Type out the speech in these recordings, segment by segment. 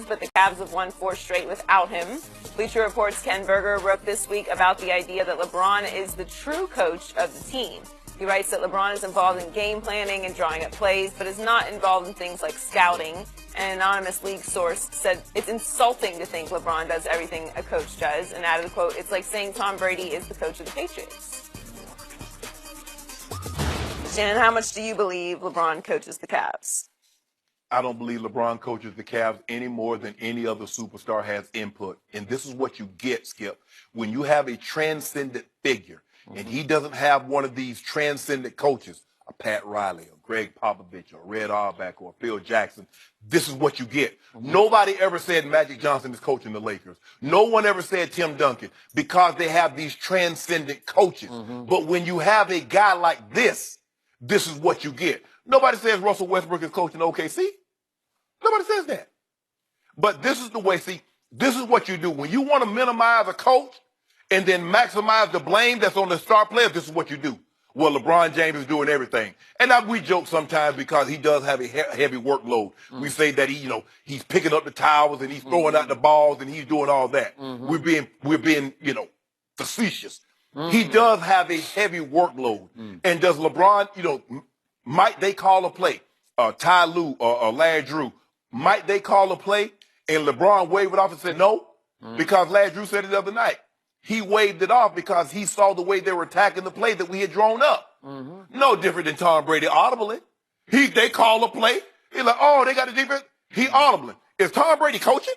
but the Cavs have won 4 straight without him. Bleacher Report's Ken Berger wrote this week about the idea that LeBron is the true coach of the team. He writes that LeBron is involved in game planning and drawing up plays, but is not involved in things like scouting. An anonymous league source said it's insulting to think LeBron does everything a coach does, and added the quote, "It's like saying Tom Brady is the coach of the Patriots." Shannon, how much do you believe LeBron coaches the Cavs? I don't believe LeBron coaches the Cavs any more than any other superstar has input. And this is what you get, Skip. When you have a transcendent figure, and he doesn't have one of these transcendent coaches, a Pat Riley, or Greg Popovich, or Red Auerbach, or Phil Jackson, this is what you get. Nobody ever said Magic Johnson is coaching the Lakers. No one ever said Tim Duncan, because they have these transcendent coaches. But when you have a guy like this is what you get. Nobody says Russell Westbrook is coaching OKC. Nobody says that. But this is the way, see, this is what you do. When you want to minimize a coach and then maximize the blame that's on the star players, this is what you do. Well, LeBron James is doing everything. And now we joke sometimes because he does have a heavy workload. We say that he's picking up the towels and he's throwing out the balls and he's doing all that. We're being, facetious. He does have a heavy workload. And does LeBron, might they call a play? Ty Lue or Larry Drew, might they call a play? And LeBron waved it off and said no? Because Larry Drew said it the other night. He waved it off because he saw the way they were attacking the play that we had drawn up. No different than Tom Brady audibly. They call a play. He's like, oh, they got a defense. He audibly. Is Tom Brady coaching?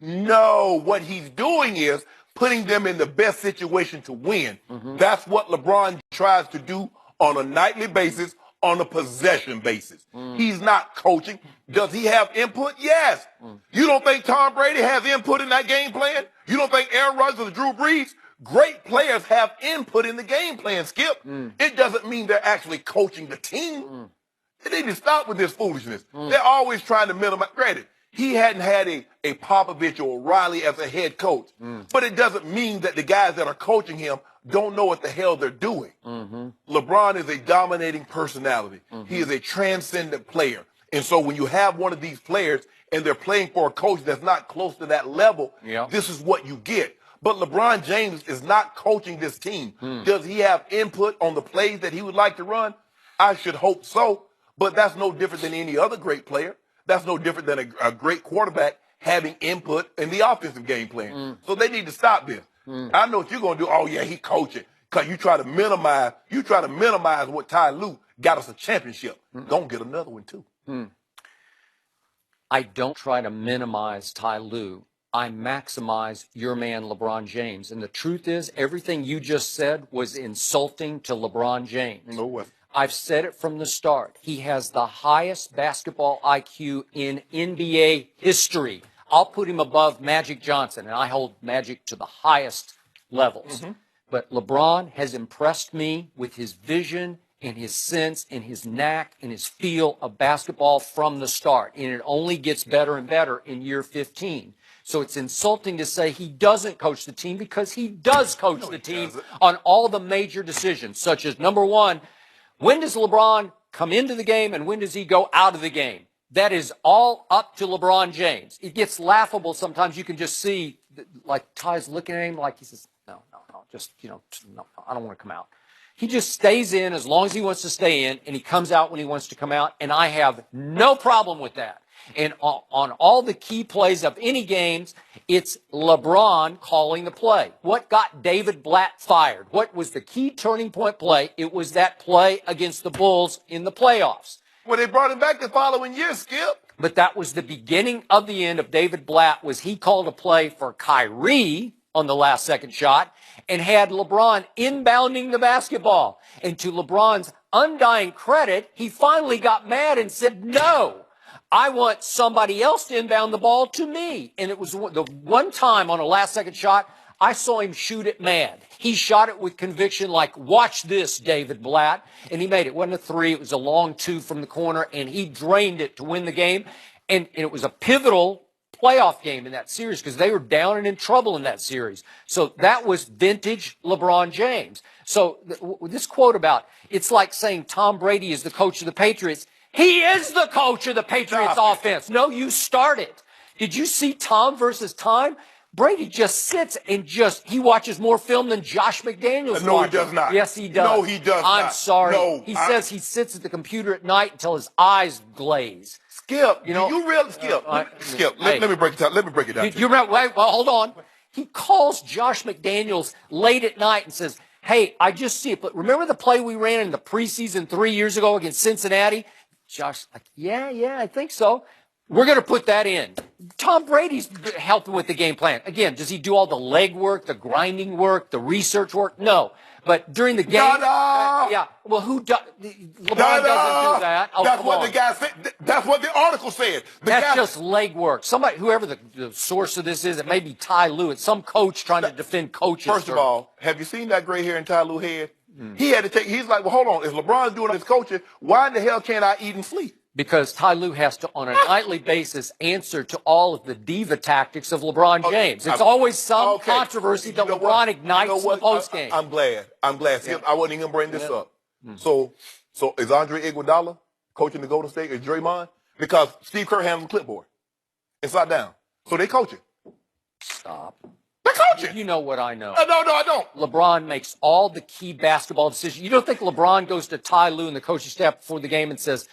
No. What he's doing is putting them in the best situation to win. That's what LeBron tries to do on a nightly basis, on a possession basis. He's not coaching. Does he have input? Yes. You don't think Tom Brady has input in that game plan? You don't think Aaron Rodgers or Drew Brees? Great players have input in the game plan, Skip. It doesn't mean they're actually coaching the team. They need to stop with this foolishness. They're always trying to minimize. Granted, he hadn't had a Popovich or Riley as a head coach. But it doesn't mean that the guys that are coaching him don't know what the hell they're doing. LeBron is a dominating personality. He is a transcendent player. And so when you have one of these players and they're playing for a coach that's not close to that level, this is what you get. But LeBron James is not coaching this team. Does he have input on the plays that he would like to run? I should hope so. But that's no different than any other great player. That's no different than a great quarterback having input in the offensive game plan. So they need to stop this. I know what you're going to do. Oh, yeah, he coaching. Because you try to minimize what Ty Lue got us a championship. Don't get another one, too. I don't try to minimize Ty Lue. I maximize your man, LeBron James. And the truth is, everything you just said was insulting to LeBron James. No way. I've said it from the start. He has the highest basketball IQ in NBA history. I'll put him above Magic Johnson, and I hold Magic to the highest levels. But LeBron has impressed me with his vision and his sense and his knack and his feel of basketball from the start. And it only gets better and better in year 15. So it's insulting to say he doesn't coach the team, because he does coach the team on all the major decisions, such as, number one, when does LeBron come into the game and when does he go out of the game? That is all up to LeBron James. It gets laughable sometimes. You can just see, like, Ty's looking at him like he says, no, just, no, I don't want to come out. He just stays in as long as he wants to stay in, and he comes out when he wants to come out, and I have no problem with that. And on all the key plays of any games, it's LeBron calling the play. What got David Blatt fired? What was the key turning point play? It was that play against the Bulls in the playoffs. Well, they brought him back the following year, Skip. But that was the beginning of the end of David Blatt. Was he called a play for Kyrie on the last second shot and had LeBron inbounding the basketball. And to LeBron's undying credit, he finally got mad and said, no, I want somebody else to inbound the ball to me. And it was the one time on a last second shot, I saw him shoot it mad. He shot it with conviction, like, watch this, David Blatt. And he made it. It wasn't a three. It was a long two from the corner, and he drained it to win the game. And it was a pivotal playoff game in that series because they were down and in trouble in that series. So that was vintage LeBron James. So this quote about, it's like saying Tom Brady is the coach of the Patriots. He is the coach of the Patriots offense. No, you start it. Did you see Tom versus Time? Brady just sits and he watches more film than Josh McDaniels No, watches. he does not. Yes, he does. No, he does not. I'm sorry. No, he says he sits at the computer at night until his eyes glaze. Skip, You know, do you really, Skip? Let me break it down. Let me break it down. You're right. Wait, well, hold on. He calls Josh McDaniels late at night and says, hey, I just see it, but remember the play we ran in the preseason 3 years ago against Cincinnati? Josh's like, yeah, I think so. We're going to put that in. Tom Brady's helping with the game plan. Again, does he do all the leg work, the grinding work, the research work? No. But during the game, yeah. Well, who does? LeBron doesn't do that. Oh, that's what the guy said. That's what the article said. That's just leg work. Somebody, whoever the source of this is, it may be Ty Lue. It's some coach trying to defend coaches. First of all, have you seen that gray hair in Ty Lue's head? He had to take. He's like, well, hold on. If LeBron's doing his coaching, why in the hell can't I eat and sleep? Because Ty Lue has to, on a nightly basis, answer to all of the diva tactics of LeBron James. It's always some controversy that LeBron ignites in the postgame. I'm glad. Yeah. I wasn't even going to bring this up. So is Andre Iguodala coaching the Golden State? Is Draymond? Because Steve Kerr handles the clipboard. It's not down. So they coaching. Stop. They're coaching. You know what I know. No, I don't. LeBron makes all the key basketball decisions. You don't think LeBron goes to Ty Lue and the coaching staff before the game and says,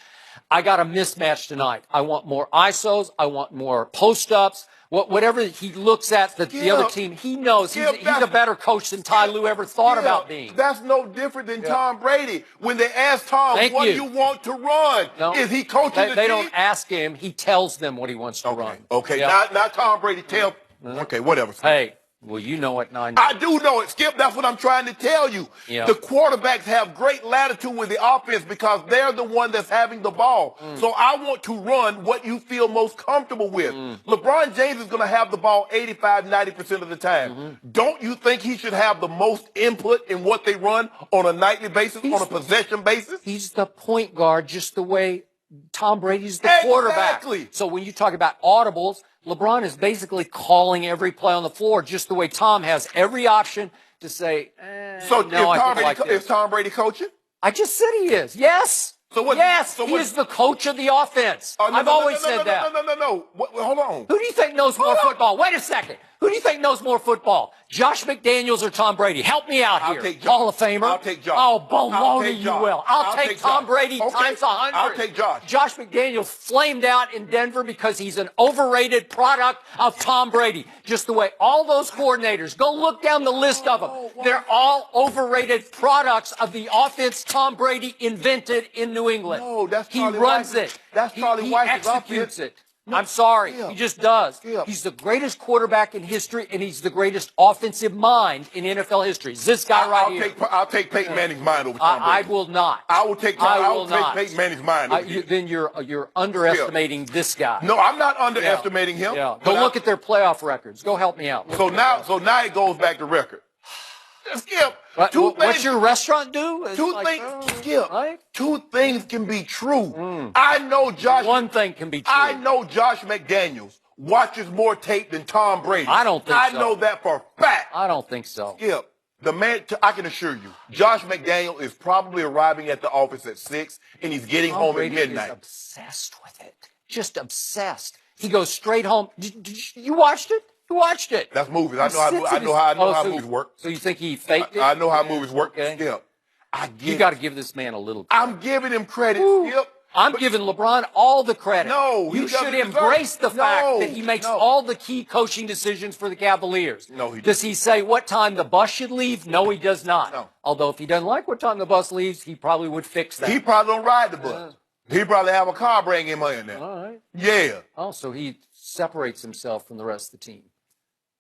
I got a mismatch tonight. I want more ISOs. I want more post-ups. Whatever he looks at the other team, he knows he's a better coach than Ty Lue ever thought about being. That's no different than Tom Brady. When they ask Tom, what do you want to run? No, is he coaching the team? They don't ask him. He tells them what he wants to run. Okay, not Tom Brady. Okay, whatever. Hey. Well, you know it, 9. I do know it, Skip. That's what I'm trying to tell you. Yeah. The quarterbacks have great latitude with the offense because they're the one that's having the ball. So I want to run what you feel most comfortable with. LeBron James is going to have the ball 85, 90% of the time. Don't you think he should have the most input in what they run on a nightly basis, on a possession basis? He's the point guard just the way Tom Brady's the quarterback. So when you talk about audibles, LeBron is basically calling every play on the floor just the way Tom has every option to say, is Tom Brady coaching? I just said he is. Yes. He is the coach of the offense. I've always said that. No. Hold on. Who do you think knows more football? Wait a second. Who do you think knows more football? Josh McDaniels or Tom Brady? Help me out here. Hall of Famer. I'll take Josh. Oh, baloney, you will. I'll take Tom Brady times 100. I'll take Josh. Josh McDaniels flamed out in Denver because he's an overrated product of Tom Brady. Just the way all those coordinators, go look down the list of them. They're all overrated products of the offense Tom Brady invented in New England. No, that's he runs it. That's Charlie Weiss's offense. He executes it. I'm sorry. He just does. He's the greatest quarterback in history, and he's the greatest offensive mind in NFL history. It's this guy here. I'll take Peyton Manning's mind over Tom Brady. I will not. I will take Peyton Manning's mind over you. Then you're underestimating this guy. No, I'm not underestimating him. Yeah. Go look at their playoff records. Go help me out. So now it goes back to record. Skip. What's your restaurant do? Two things can be true. I know Josh. One thing can be true. I know Josh McDaniels watches more tape than Tom Brady. I don't think so. I know that for a fact. I don't think so. Skip. The man, I can assure you, Josh McDaniel is probably arriving at the office at 6 and he's getting home at midnight. Is obsessed with it. Just obsessed. He goes straight home. You watched it? You watched it. That's movies. I know how movies work. So you think he faked it? I know how movies work. Skip. You got to give this man a little credit. I'm giving him credit, Skip. I'm giving LeBron all the credit. No, you should embrace the fact that he makes all the key coaching decisions for the Cavaliers. No, he doesn't. Does he say what time the bus should leave? No, he does not. No. Although if he doesn't like what time the bus leaves, he probably would fix that. He probably don't ride the bus. He probably have a car bring him in there. All right. Yeah. Oh, so he separates himself from the rest of the team.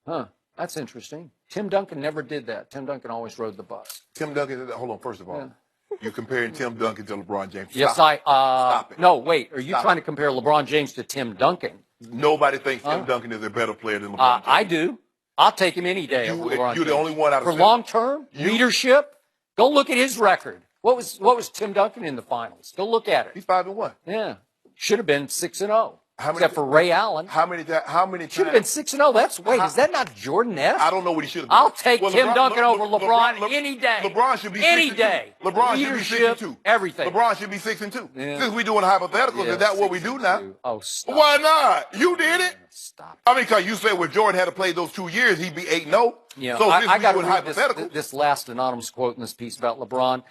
Huh. That's interesting. Tim Duncan never did that. Tim Duncan always rode the bus. Tim Duncan, hold on, first of all. You're comparing Tim Duncan to LeBron James. Yes, Stop it. No, wait. Are you trying to compare LeBron James to Tim Duncan? Nobody thinks Tim Duncan is a better player than LeBron James. I do. I'll take him any day. You're the only one out of for long-term leadership. Go look at his record. What was Tim Duncan in the finals? Go look at it. He's 5-1. Yeah, should have been 6-0. except for Ray Allen. How many times? Should have been 6-0. That's wait, is that not Jordan Ness? I don't know what he should have been. I'll take Tim Duncan over LeBron any day. LeBron should be any 6-2. day. LeBron Leadership, should be 6-2. everything. LeBron should be 6-2. Yeah. Since we doing hypotheticals, Yeah, is that what we do now? Oh, stop. Why not? You did it. Stop. I mean, because you said when Jordan had to play those 2 years, he'd be 8-0. You know, So I got to doing read this last anonymous quote in this piece about LeBron.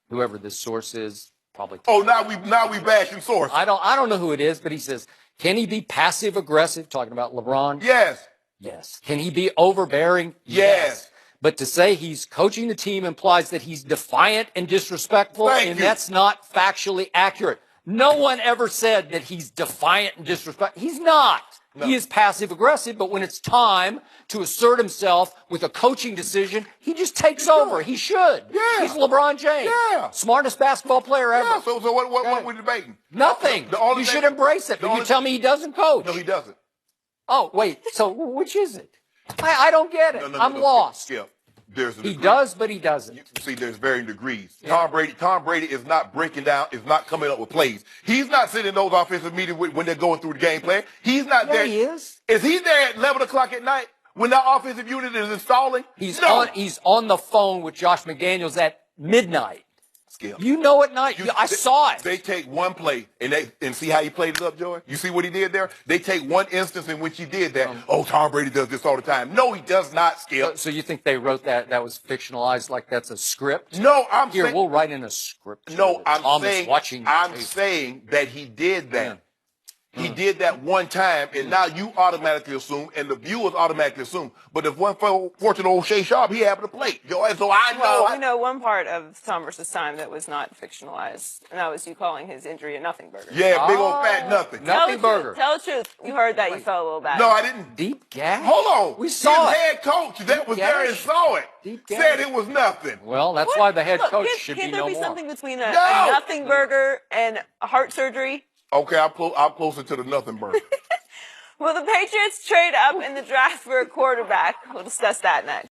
Whoever this source is, probably. Oh, now we bashing source. I don't know who it is, but he says, can he be passive aggressive? Talking about LeBron. Yes. Yes. Can he be overbearing? Yes. But to say he's coaching the team implies that he's defiant and disrespectful, and that's not factually accurate. No one ever said that he's defiant and disrespectful. He's not. No. He is passive aggressive, but when it's time to assert himself with a coaching decision, he just takes over. He should. Yeah. He's LeBron James. Yeah. Smartest basketball player ever. Yeah. So what we debating? Nothing. You should embrace it. But you tell me he doesn't coach. No, he doesn't. Oh, wait. So which is it? I don't get it. I'm lost. Skip. He does, but he doesn't. See, there's varying degrees. Yeah. Tom Brady is not breaking down, is not coming up with plays. He's not sitting in those offensive meetings when they're going through the game plan. He's not there. He is. Is he there at 11 o'clock at night when that offensive unit is installing? He's on the phone with Josh McDaniels at midnight. Skip. You know at night. I saw it. They take one play and see how he played it up, Joy? You see what he did there? They take one instance in which he did that. Tom Brady does this all the time. No, he does not, Skip. So you think they wrote that was fictionalized, like that's a script? No, I'm saying. Here, we'll write in a script. No, I'm saying saying that he did that. Yeah. He did that one time, and now you automatically assume, and the viewers automatically assume. But if one fortunate old Shea Sharp, he happened to play. So I know. Well, we know one part of Tom versus Time that was not fictionalized, and that was you calling his injury a nothing burger. Yeah, big old fat nothing. Nothing burger. Tell the truth. You heard that. You felt a little bad. No, I didn't. Deep gas? Hold on. We saw his it. head coach that was there and saw it. Said it was nothing. Well, that's why the head coach should be no more. Can't there be something between a nothing burger and a heart surgery? Okay, I'm closer to the nothing burger. Will the Patriots trade up in the draft for a quarterback? We'll discuss that next.